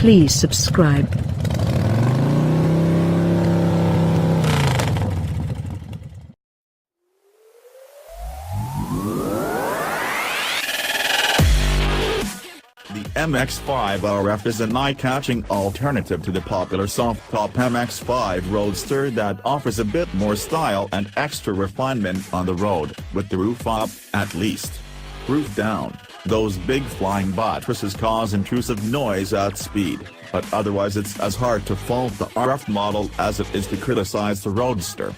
Please subscribe. The MX-5 RF is an eye-catching alternative to the popular soft-top MX-5 Roadster that offers a bit more style and extra refinement on the road, with the roof up, at least. Roof down, those big flying buttresses cause intrusive noise at speed, but otherwise it's as hard to fault the RF model as it is to criticize the Roadster.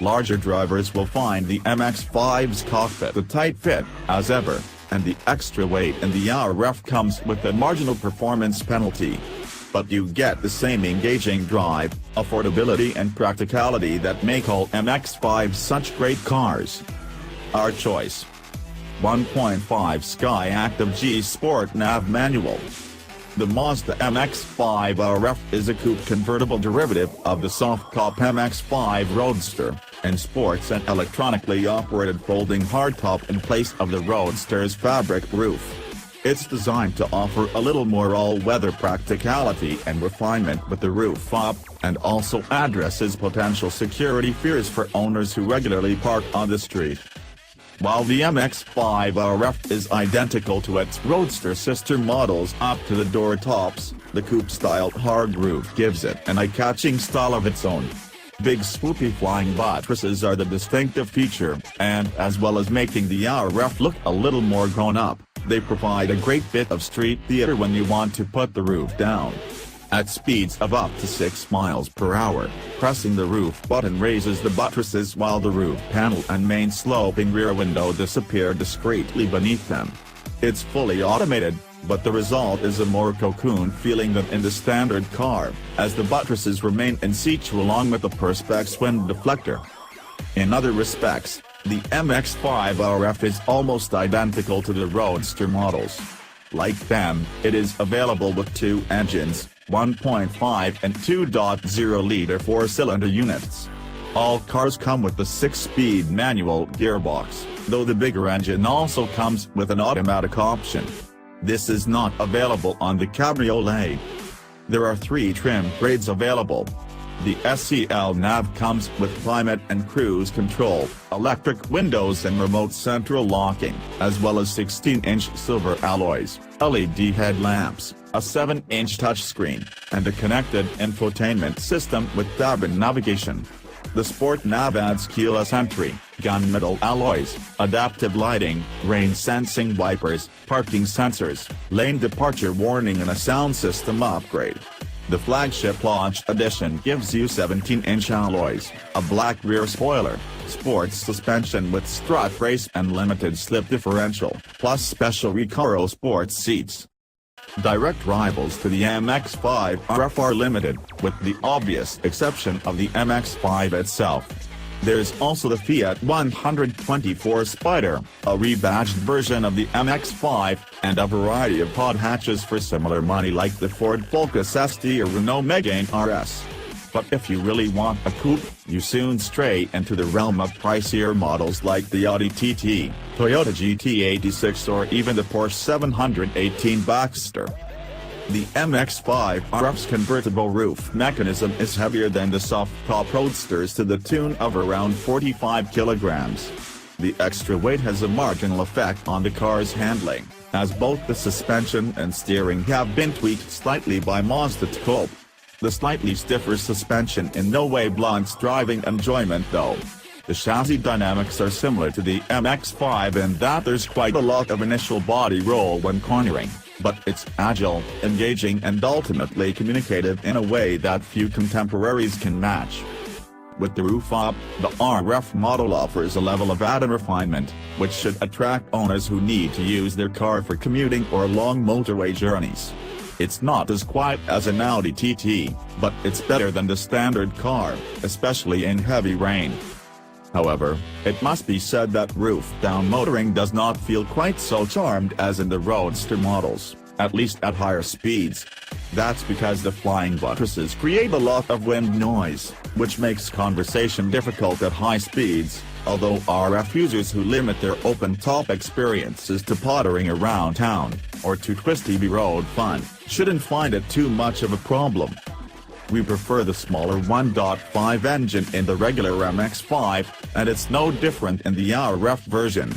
Larger drivers will find the MX-5's cockpit a tight fit, as ever, and the extra weight in the RF comes with a marginal performance penalty. But you get the same engaging drive, affordability and practicality that make all MX-5s such great cars. Our choice: 1.5 Sky Active G Sport Nav Manual. The Mazda MX-5 RF is a coupe convertible derivative of the soft-top MX-5 Roadster, and sports an electronically operated folding hardtop in place of the Roadster's fabric roof. It's designed to offer a little more all-weather practicality and refinement with the roof up, and also addresses potential security fears for owners who regularly park on the street. While the MX-5 RF is identical to its Roadster sister models up to the door tops, the coupe-styled hard roof gives it an eye-catching style of its own. Big swoopy flying buttresses are the distinctive feature, and as well as making the RF look a little more grown-up, they provide a great bit of street theater when you want to put the roof down. At speeds of up to 6 miles per hour, pressing the roof button raises the buttresses while the roof panel and main sloping rear window disappear discreetly beneath them. It's fully automated, but the result is a more cocoon feeling than in the standard car, as the buttresses remain in situ along with the perspex wind deflector. In other respects, the MX-5 RF is almost identical to the Roadster models. Like them, it is available with two engines, 1.5 and 2.0-liter four-cylinder units. All cars come with the 6-speed manual gearbox, though the bigger engine also comes with an automatic option. This is not available on the Cabriolet. There are 3 trim grades available. The SEL nav comes with climate and cruise control, electric windows and remote central locking, as well as 16-inch silver alloys, LED headlamps, a 7-inch touchscreen, and a connected infotainment system with tab-in navigation. The Sport Nav adds keyless entry, gunmetal alloys, adaptive lighting, rain-sensing wipers, parking sensors, lane departure warning and a sound system upgrade. The flagship launch edition gives you 17-inch alloys, a black rear spoiler, sports suspension with strut brace and limited slip differential, plus special Recaro sports seats. Direct rivals to the MX-5 RF are limited, with the obvious exception of the MX-5 itself. There's also the Fiat 124 Spider, a rebadged version of the MX-5, and a variety of pod hatches for similar money like the Ford Focus ST or Renault Megane RS. But if you really want a coupe, you soon stray into the realm of pricier models like the Audi TT, Toyota GT86 or even the Porsche 718 Boxster. The MX-5 RF's convertible roof mechanism is heavier than the soft-top Roadsters to the tune of around 45 kilograms. The extra weight has a marginal effect on the car's handling, as both the suspension and steering have been tweaked slightly by Mazda to cope. The slightly stiffer suspension in no way blunts driving enjoyment though. The chassis dynamics are similar to the MX-5 in that there's quite a lot of initial body roll when cornering, but it's agile, engaging and ultimately communicative in a way that few contemporaries can match. With the roof up, the RF model offers a level of added refinement, which should attract owners who need to use their car for commuting or long motorway journeys. It's not as quiet as an Audi TT, but it's better than the standard car, especially in heavy rain. However, it must be said that roof-down motoring does not feel quite so charmed as in the Roadster models, at least at higher speeds. That's because the flying buttresses create a lot of wind noise, which makes conversation difficult at high speeds, although RF users who limit their open-top experiences to pottering around town, or too twisty to be road fun, shouldn't find it too much of a problem. We prefer the smaller 1.5 engine in the regular MX-5, and it's no different in the RF version.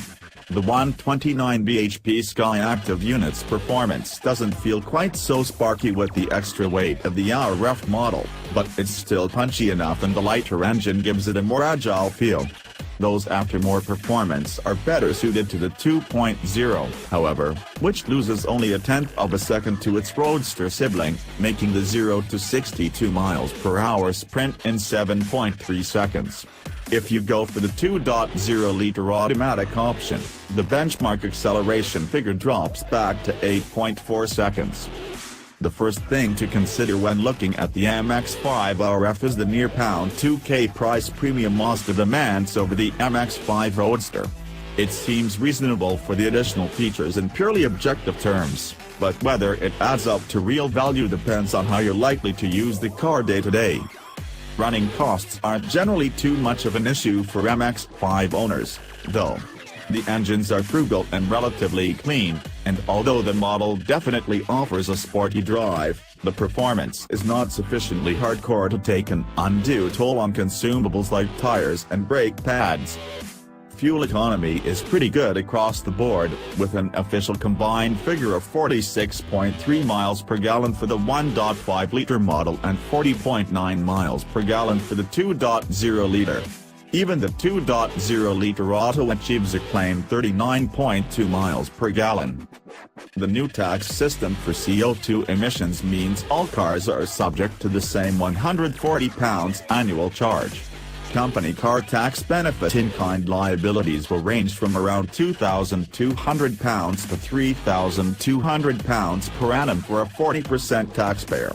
The 129 bhp Skyactiv unit's performance doesn't feel quite so sparky with the extra weight of the RF model, but it's still punchy enough, and the lighter engine gives it a more agile feel. Those after more performance are better suited to the 2.0, however, which loses only a tenth of a second to its roadster sibling, making the 0 to 62 miles per hour sprint in 7.3 seconds. If you go for the 2.0-liter automatic option, the benchmark acceleration figure drops back to 8.4 seconds. The first thing to consider when looking at the MX-5 RF is the near £2K price premium Mazda demands over the MX-5 Roadster. It seems reasonable for the additional features in purely objective terms, but whether it adds up to real value depends on how you're likely to use the car day to day. Running costs aren't generally too much of an issue for MX-5 owners, though. The engines are frugal and relatively clean, and although the model definitely offers a sporty drive, the performance is not sufficiently hardcore to take an undue toll on consumables like tires and brake pads. Fuel economy is pretty good across the board, with an official combined figure of 46.3 miles per gallon for the 1.5-liter model and 40.9 miles per gallon for the 2.0-liter. Even the 2.0-liter auto achieves a claimed 39.2 miles per gallon. The new tax system for CO2 emissions means all cars are subject to the same £140 annual charge. Company car tax benefit in-kind liabilities will range from around £2,200 to £3,200 per annum for a 40% taxpayer.